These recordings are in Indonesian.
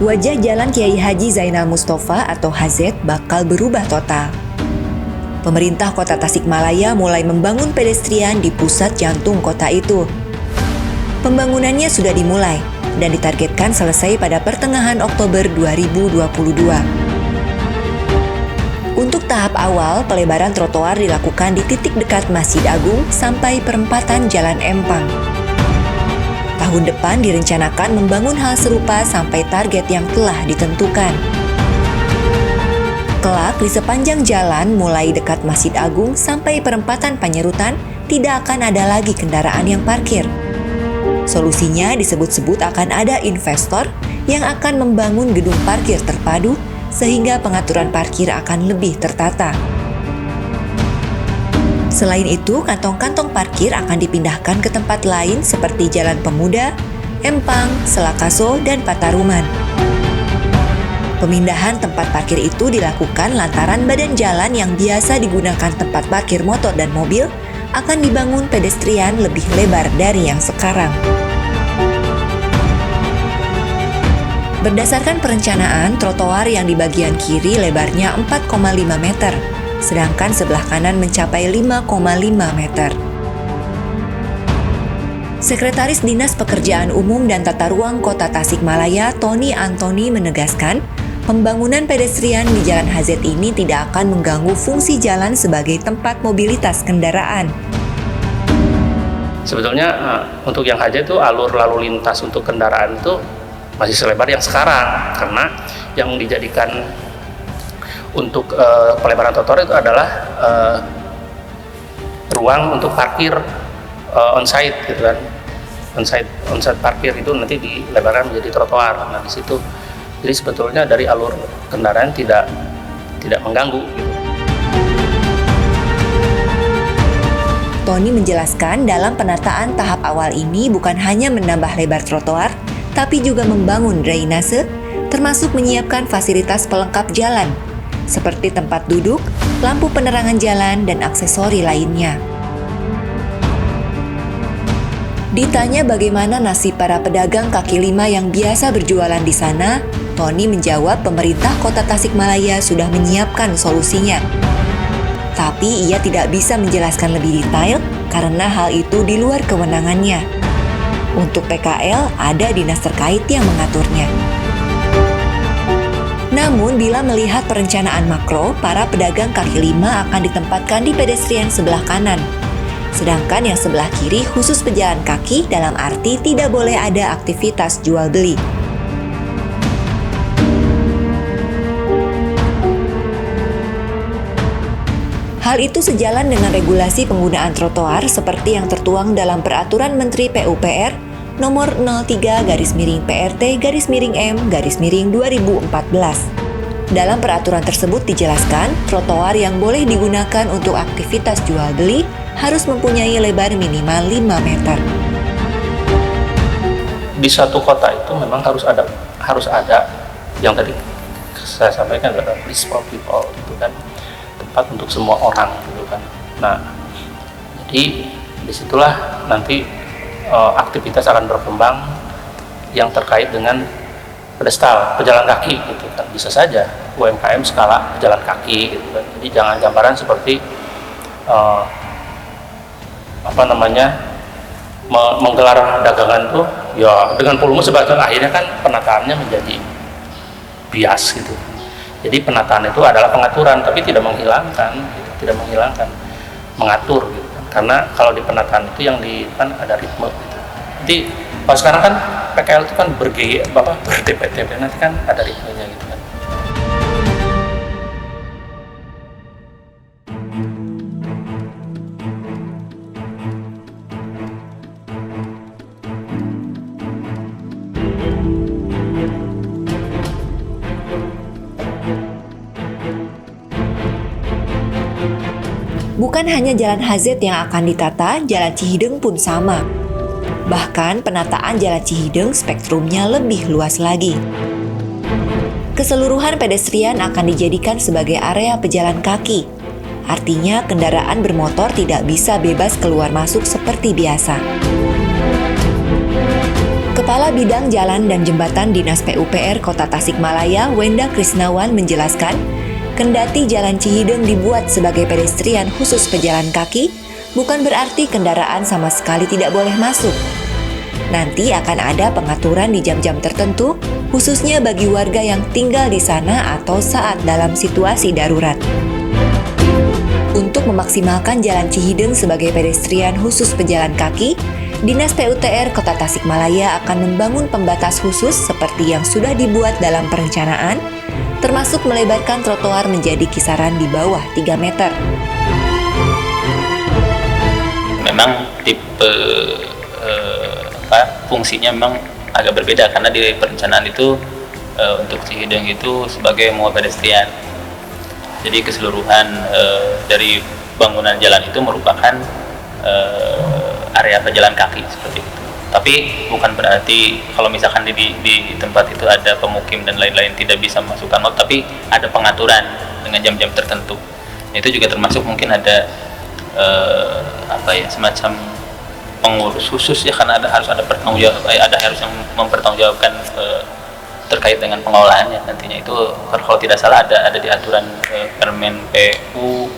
wajah Jalan Kiai Haji Zainal Mustafa atau HZ bakal berubah total. Pemerintah Kota Tasikmalaya mulai membangun pedestrian di pusat jantung kota itu. Pembangunannya sudah dimulai dan ditargetkan selesai pada pertengahan Oktober 2022. Untuk tahap awal, pelebaran trotoar dilakukan di titik dekat Masjid Agung sampai perempatan Jalan Empang. Tahun depan direncanakan membangun hal serupa sampai target yang telah ditentukan. Kelak di sepanjang jalan mulai dekat Masjid Agung sampai perempatan Panyerutan tidak akan ada lagi kendaraan yang parkir. Solusinya disebut-sebut akan ada investor yang akan membangun gedung parkir terpadu sehingga pengaturan parkir akan lebih tertata. Selain itu, kantong-kantong parkir akan dipindahkan ke tempat lain seperti Jalan Pemuda, Empang, Selakaso, dan Pataruman. Pemindahan tempat parkir itu dilakukan lantaran badan jalan yang biasa digunakan tempat parkir motor dan mobil akan dibangun pedestrian lebih lebar dari yang sekarang. Berdasarkan perencanaan, trotoar yang di bagian kiri lebarnya 4,5 meter, sedangkan sebelah kanan mencapai 5,5 meter. Sekretaris Dinas Pekerjaan Umum dan Tata Ruang Kota Tasikmalaya, Tony Antoni menegaskan, pembangunan pedestrian di Jalan HZ ini tidak akan mengganggu fungsi jalan sebagai tempat mobilitas kendaraan. Sebetulnya untuk yang HZ itu alur lalu lintas untuk kendaraan itu masih selebar yang sekarang, karena yang dijadikan untuk pelebaran trotoar itu adalah ruang untuk parkir on-site gitu kan. On-site parkir itu nanti dilebarkan menjadi trotoar. Nah, di situ jadi sebetulnya dari alur kendaraan tidak mengganggu gitu. Tony menjelaskan dalam penataan tahap awal ini bukan hanya menambah lebar trotoar, tapi juga membangun drainase, termasuk menyiapkan fasilitas pelengkap jalan, seperti tempat duduk, lampu penerangan jalan, dan aksesori lainnya. Ditanya bagaimana nasib para pedagang kaki lima yang biasa berjualan di sana, Tony menjawab pemerintah Kota Tasikmalaya sudah menyiapkan solusinya. Tapi ia tidak bisa menjelaskan lebih detail karena hal itu di luar kewenangannya. Untuk PKL, ada dinas terkait yang mengaturnya. Namun, bila melihat perencanaan makro, para pedagang kaki lima akan ditempatkan di pedestrian sebelah kanan. Sedangkan yang sebelah kiri khusus pejalan kaki dalam arti tidak boleh ada aktivitas jual beli. Hal itu sejalan dengan regulasi penggunaan trotoar seperti yang tertuang dalam Peraturan Menteri PUPR Nomor 03/MPRT/M/2014. Dalam peraturan tersebut dijelaskan, trotoar yang boleh digunakan untuk aktivitas jual beli harus mempunyai lebar minimal 5 meter. Di satu kota itu memang harus ada yang tadi saya sampaikan adalah place for people gitu kan. Tempat untuk semua orang gitu kan. Nah, jadi disitulah nanti aktivitas akan berkembang yang terkait dengan pedestal, pejalan kaki gitu kan. Bisa saja UMKM skala pejalan kaki gitu kan. Jadi jangan gambaran seperti menggelar dagangan tuh ya dengan volume sebagainya, akhirnya kan penataannya menjadi bias gitu. Jadi penataan itu adalah pengaturan, tapi tidak menghilangkan, mengatur gitu. Karena kalau di penataan itu yang kan ada ritme gitu. Jadi kalau sekarang kan PKL itu kan berdepet-depet, nanti kan ada ritmenya gitu kan. Bukan hanya Jalan HZ yang akan ditata, Jalan Cihideng pun sama. Bahkan penataan Jalan Cihideng spektrumnya lebih luas lagi. Keseluruhan pedestrian akan dijadikan sebagai area pejalan kaki. Artinya kendaraan bermotor tidak bisa bebas keluar masuk seperti biasa. Kepala Bidang Jalan dan Jembatan Dinas PUPR Kota Tasikmalaya, Wenda Krisnawan menjelaskan, kendati Jalan Cihideng dibuat sebagai pedestrian khusus pejalan kaki, bukan berarti kendaraan sama sekali tidak boleh masuk. Nanti akan ada pengaturan di jam-jam tertentu, khususnya bagi warga yang tinggal di sana atau saat dalam situasi darurat. Untuk memaksimalkan Jalan Cihideng sebagai pedestrian khusus pejalan kaki, Dinas PUTR Kota Tasikmalaya akan membangun pembatas khusus seperti yang sudah dibuat dalam perencanaan, termasuk melebarkan trotoar menjadi kisaran di bawah 3 meter. Memang tipe fungsinya memang agak berbeda karena di perencanaan itu untuk Cihideng itu sebagai moda pedestrian. Jadi keseluruhan dari bangunan jalan itu merupakan area pejalan kaki seperti itu. Tapi bukan berarti kalau misalkan di tempat itu ada pemukim dan lain-lain tidak bisa masukkan not, tapi ada pengaturan dengan jam-jam tertentu. Itu juga termasuk mungkin ada semacam pengurus khusus ya, karena harus ada harus yang mempertanggungjawabkan terkait dengan pengelolaannya nantinya. Itu kalau tidak salah ada di aturan Permen PU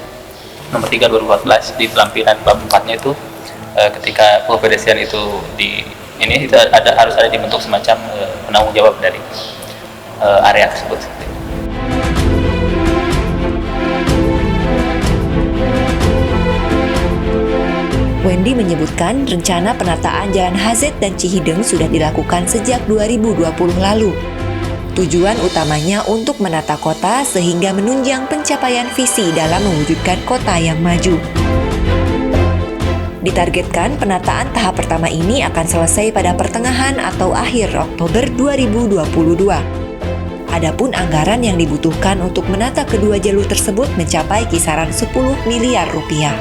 nomor 3 2014 di lampiran bab 4-nya itu ketika pedestrian itu harus ada dibentuk semacam penanggung jawab dari area tersebut. Wendy menyebutkan rencana penataan Jalan Hazet dan Cihideng sudah dilakukan sejak 2020 lalu. Tujuan utamanya untuk menata kota sehingga menunjang pencapaian visi dalam mewujudkan kota yang maju. Ditargetkan penataan tahap pertama ini akan selesai pada pertengahan atau akhir Oktober 2022. Adapun anggaran yang dibutuhkan untuk menata kedua jalur tersebut mencapai kisaran 10 miliar rupiah.